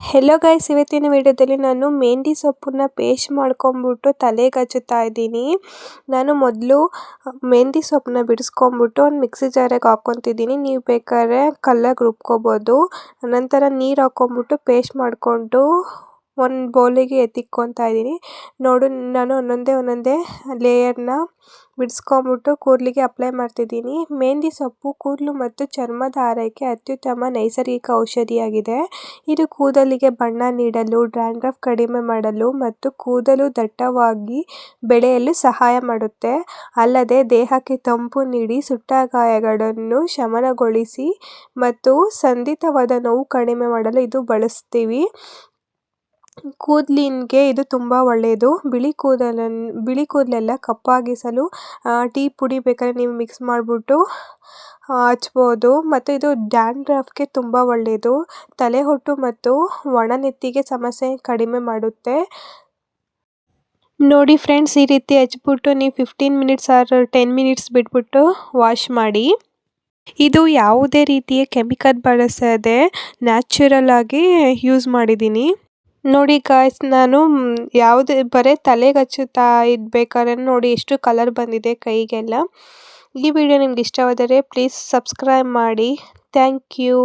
Hello guys, ಇವತ್ತಿನ ವಿಡಿಯೋದಲ್ಲಿ ನಾನು ಮೆಹಂದಿ ಸೊಪ್ಪನ್ನ ಪೇಸ್ಟ್ ಮಾಡ್ಕೊಂಬಿಟ್ಟು ತಲೆಗೆ ಹಚ್ಚುತ್ತಾ ಇದ್ದೀನಿ. ನಾನು ಮೊದಲು ಮೆಹಂದಿ ಸೊಪ್ಪನ್ನ ಬಿಡಿಸ್ಕೊಂಬಿಟ್ಟು ಒಂದು ಮಿಕ್ಸಿ ಜಾರಿಗೆ ಹಾಕ್ಕೊತಿದ್ದೀನಿ. ನೀವು ಬೇಕಾದ್ರೆ ಕಲ್ಲಾಗಿ ರುಬ್ಕೋಬೋದು. ನಂತರ ನೀರು ಹಾಕ್ಕೊಂಬಿಟ್ಟು ಪೇಸ್ಟ್ ಮಾಡಿಕೊಂಡು ಒಂದು ಬೌಲಿಗೆ ಎತ್ತಿಕ್ಕೊತಾ ಇದ್ದೀನಿ. ನೋಡು, ನಾನು ಒಂದೊಂದೇ ಲೇಯರ್ನ ಬಿಡಿಸ್ಕೊಂಬಿಟ್ಟು ಕೂದಲಿಗೆ ಅಪ್ಲೈ ಮಾಡ್ತಿದ್ದೀನಿ. ಮೆಹಂದಿ ಸೊಪ್ಪು ಕೂದಲು ಮತ್ತು ಚರ್ಮದ ಆರೈಕೆ ಅತ್ಯುತ್ತಮ ನೈಸರ್ಗಿಕ ಔಷಧಿಯಾಗಿದೆ. ಇದು ಕೂದಲಿಗೆ ಬಣ್ಣ ನೀಡಲು, ಡ್ಯಾಂಡ್ರಫ್ ಕಡಿಮೆ ಮಾಡಲು ಮತ್ತು ಕೂದಲು ದಟ್ಟವಾಗಿ ಬೆಳೆಯಲು ಸಹಾಯ ಮಾಡುತ್ತೆ. ಅಲ್ಲದೆ ದೇಹಕ್ಕೆ ತಂಪು ನೀಡಿ ಸುಟ್ಟ ಗಾಯಗಳನ್ನು ಶಮನಗೊಳಿಸಿ ಮತ್ತು ಸಂಧಿವಾತ ನೋವು ಕಡಿಮೆ ಮಾಡಲು ಇದು ಬಳಸ್ತೀವಿ. ಕೂದಲಿಗೆ ಇದು ತುಂಬ ಒಳ್ಳೆಯದು. ಬಿಳಿ ಕೂದಲೆಲ್ಲ ಕಪ್ಪಾಗಿಸಲು ಟೀ ಪುಡಿ ಬೇಕಾದ್ರೆ ನೀವು ಮಿಕ್ಸ್ ಮಾಡಿಬಿಟ್ಟು ಹಚ್ಬೋದು. ಮತ್ತು ಇದು ಡ್ಯಾಂಡ್ರಫ್ಗೆ ತುಂಬ ಒಳ್ಳೆಯದು. ತಲೆಹೊಟ್ಟು ಮತ್ತು ಒಣನೆತ್ತಿಗೆ ಸಮಸ್ಯೆ ಕಡಿಮೆ ಮಾಡುತ್ತೆ. ನೋಡಿ ಫ್ರೆಂಡ್ಸ್, ಈ ರೀತಿ ಹಚ್ಬಿಟ್ಟು ನೀವು 15 ಮಿನಿಟ್ಸ್ ಆರ್ 10 ಮಿನಿಟ್ಸ್ ಬಿಟ್ಬಿಟ್ಟು ವಾಶ್ ಮಾಡಿ. ಇದು ಯಾವುದೇ ರೀತಿಯ ಕೆಮಿಕಲ್ ಬಳಸದೆ ನ್ಯಾಚುರಲ್ ಆಗಿ ಯೂಸ್ ಮಾಡಿದ್ದೀನಿ. ನೋಡಿ ಗಾಯ್ಸ್, ನಾನು ಬರೀ ತಲೆಗೆ ಹಚ್ಚುತ್ತಾ ಇದ್ಬೇಕಾದ್ರೆ ನೋಡಿ ಎಷ್ಟು ಕಲರ್ ಬಂದಿದೆ ಕೈಗೆಲ್ಲ. ಈ ವಿಡಿಯೋ ನಿಮ್ಗೆ ಇಷ್ಟವಾದರೆ ಪ್ಲೀಸ್ ಸಬ್ಸ್ಕ್ರೈಬ್ ಮಾಡಿ. Thank you.